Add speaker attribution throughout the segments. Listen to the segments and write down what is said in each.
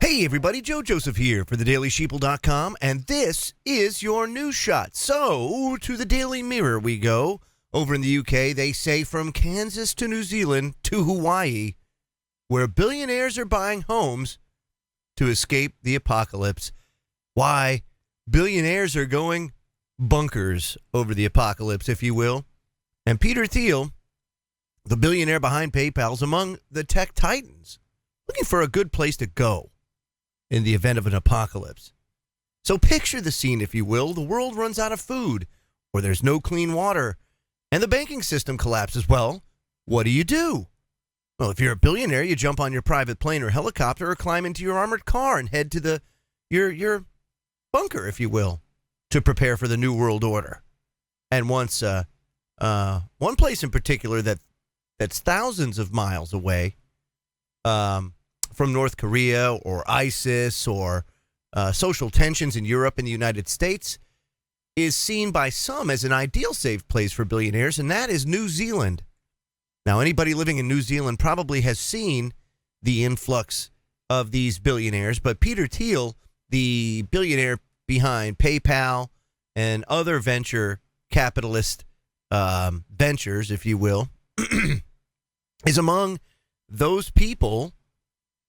Speaker 1: Hey everybody, Joe Joseph here for thedailysheeple.com, and this is your news shot. So, to the Daily Mirror we go. Over in the UK, they say from Kansas to New Zealand to Hawaii, where billionaires are buying homes to escape the apocalypse. Why? Billionaires are going bunkers over the apocalypse, if you will. And Peter Thiel, the billionaire behind PayPal, is among the tech titans, looking for a good place to go in the event of an apocalypse. So picture the scene, if you will. The world runs out of food, or there's no clean water, and the banking system collapses. Well, what do? Well, if you're a billionaire, you jump on your private plane or helicopter or climb into your armored car and head to your bunker, if you will, to prepare for the New World Order. And once one place in particular that's thousands of miles away from North Korea or ISIS or social tensions in Europe and the United States is seen by some as an ideal safe place for billionaires, and that is New Zealand. Now, anybody living in New Zealand probably has seen the influx of these billionaires, but Peter Thiel, the billionaire behind PayPal and other venture capitalist ventures, if you will, is among those people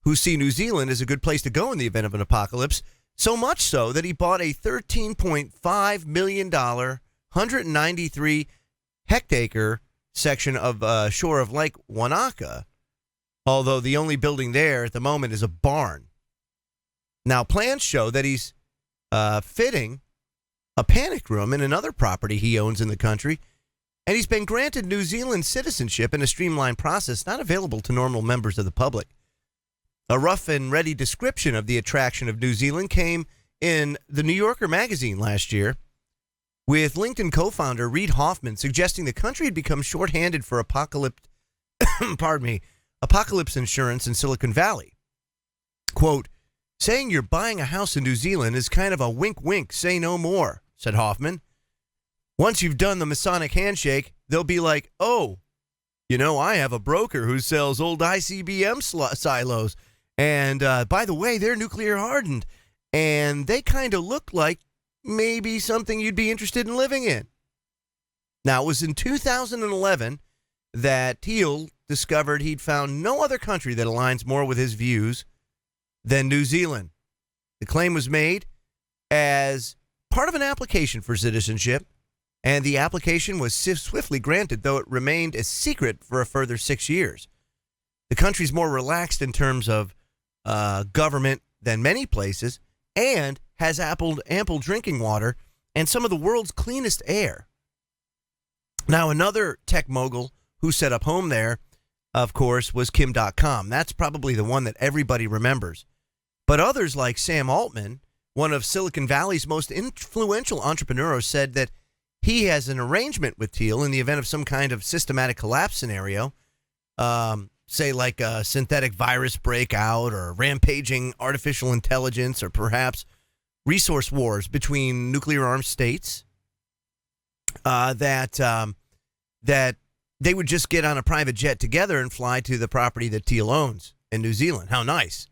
Speaker 1: who see New Zealand as a good place to go in the event of an apocalypse, so much so that he bought a $13.5 million, 193-hectare section of shore of Lake Wanaka, although the only building there at the moment is a barn. Now, plans show that he's fitting a panic room in another property he owns in the country, and he's been granted New Zealand citizenship in a streamlined process not available to normal members of the public. A rough and ready description of the attraction of New Zealand came in the New Yorker magazine last year, with LinkedIn co-founder Reid Hoffman suggesting the country had become shorthanded for apocalypse insurance in Silicon Valley. Quote, saying you're buying a house in New Zealand is kind of a wink, say no more, said Hoffman. Once you've done the Masonic handshake, they'll be like, oh, you know, I have a broker who sells old ICBM silos. And by the way, they're nuclear hardened. And they kind of look like maybe something you'd be interested in living in. Now, it was in 2011 that Thiel discovered he'd found no other country that aligns more with his views than New Zealand. The claim was made as part of an application for citizenship, and the application was swiftly granted, though it remained a secret for a further 6 years. The country's more relaxed in terms of government than many places, and has ample drinking water and some of the world's cleanest air. Now, another tech mogul who set up home there, of course, was Kim.com. That's probably the one that everybody remembers. But others like Sam Altman, one of Silicon Valley's most influential entrepreneurs, said that he has an arrangement with Thiel in the event of some kind of systematic collapse scenario, say like a synthetic virus breakout or rampaging artificial intelligence or perhaps resource wars between nuclear-armed states, that they would just get on a private jet together and fly to the property that Thiel owns in New Zealand. How nice.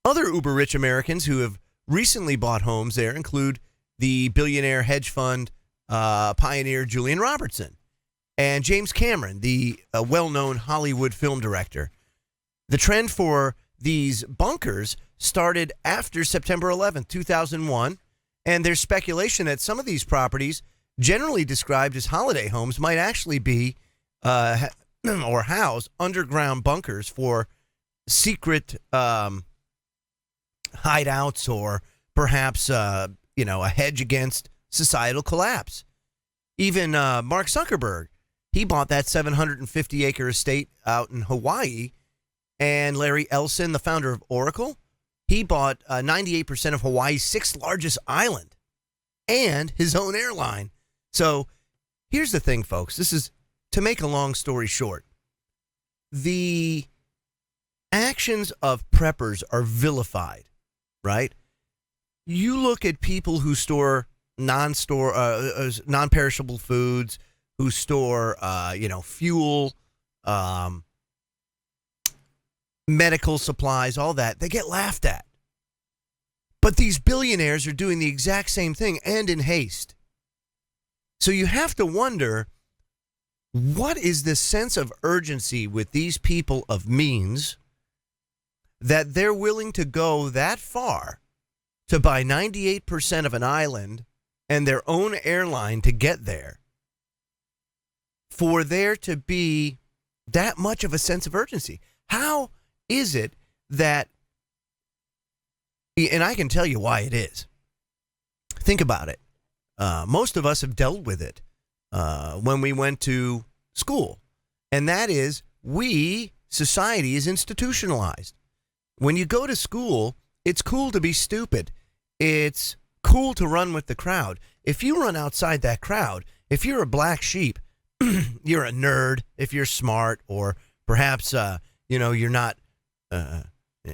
Speaker 1: Other uber-rich Americans who have recently bought homes there include the billionaire hedge fund pioneer Julian Robertson and James Cameron, the well-known Hollywood film director. The trend for these bunkers started after September 11th, 2001, and there's speculation that some of these properties, generally described as holiday homes, might actually be or house underground bunkers for secret hideouts or perhaps a hedge against societal collapse. Even Mark Zuckerberg, he bought that 750-acre estate out in Hawaii, and Larry Ellison, the founder of Oracle, he bought 98% of Hawaii's sixth largest island and his own airline. So here's the thing, folks. This is, to make a long story short, the actions of preppers are vilified, right? You look at people who store non-perishable foods, who store, fuel, medical supplies, all that. They get laughed at. But these billionaires are doing the exact same thing and in haste. So you have to wonder, what is this sense of urgency with these people of means that they're willing to go that far to buy 98% of an island and their own airline to get there, for there to be that much of a sense of urgency? How is it that, and I can tell you why it is. Think about it. Most of us have dealt with it when we went to school. And that is, society is institutionalized. When you go to school, it's cool to be stupid. It's cool to run with the crowd. If you run outside that crowd, if you're a black sheep, you're a nerd. If you're smart, or perhaps, you're not,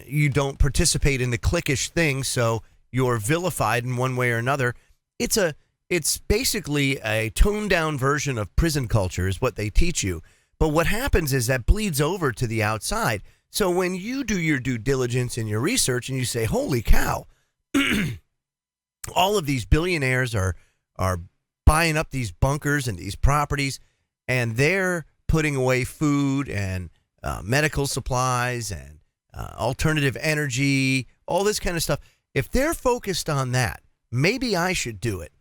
Speaker 1: you don't participate in the cliquish thing, so you're vilified in one way or another. It's basically a toned down version of prison culture is what they teach you. But what happens is that bleeds over to the outside. So when you do your due diligence in your research and you say, holy cow, all of these billionaires are buying up these bunkers and these properties, and they're putting away food and medical supplies and alternative energy, all this kind of stuff. If they're focused on that, maybe I should do it.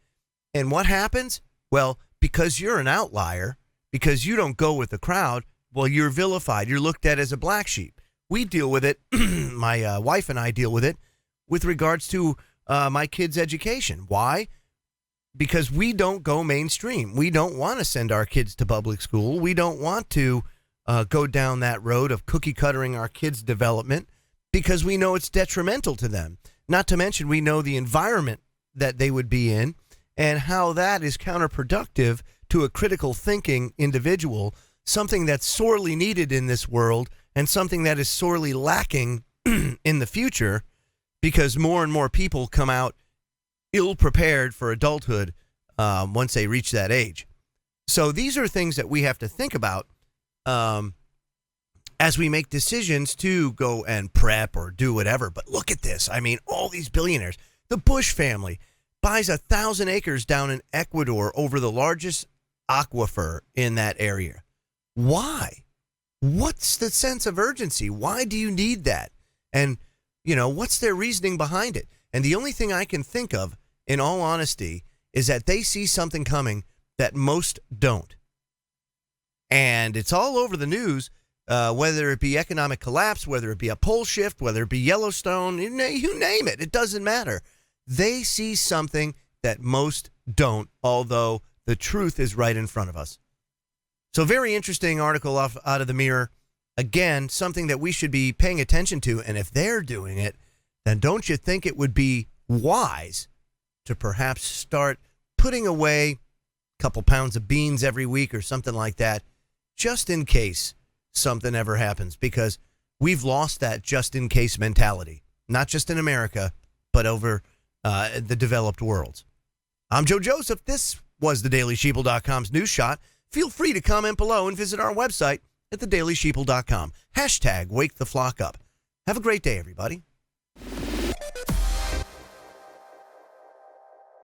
Speaker 1: And what happens? Well, because you're an outlier, because you don't go with the crowd, well, you're vilified. You're looked at as a black sheep. We deal with it. My wife and I deal with it with regards to my kids' education. Why? Because we don't go mainstream. We don't want to send our kids to public school. We don't want to go down that road of cookie cuttering our kids' development, because we know it's detrimental to them. Not to mention, we know the environment that they would be in and how that is counterproductive to a critical thinking individual, something that's sorely needed in this world and something that is sorely lacking in the future, because more and more people come out ill-prepared for adulthood once they reach that age. So these are things that we have to think about as we make decisions to go and prep or do whatever. But look at this. I mean, all these billionaires. The Bush family buys 1,000 acres down in Ecuador over the largest aquifer in that area. Why? What's the sense of urgency? Why do you need that? And, what's their reasoning behind it? And the only thing I can think of, in all honesty, is that they see something coming that most don't. And it's all over the news, whether it be economic collapse, whether it be a pole shift, whether it be Yellowstone, you name it. It doesn't matter. They see something that most don't, although the truth is right in front of us. So very interesting article out of the Mirror. Again, something that we should be paying attention to. And if they're doing it, then don't you think it would be wise to perhaps start putting away a couple pounds of beans every week or something like that, just in case something ever happens? Because we've lost that just in case mentality, not just in America, but over the developed world. I'm Joe Joseph. This was thedailysheeple.com's News Shot. Feel free to comment below and visit our website at thedailysheeple.com. # Wake the Flock Up. Have a great day, everybody.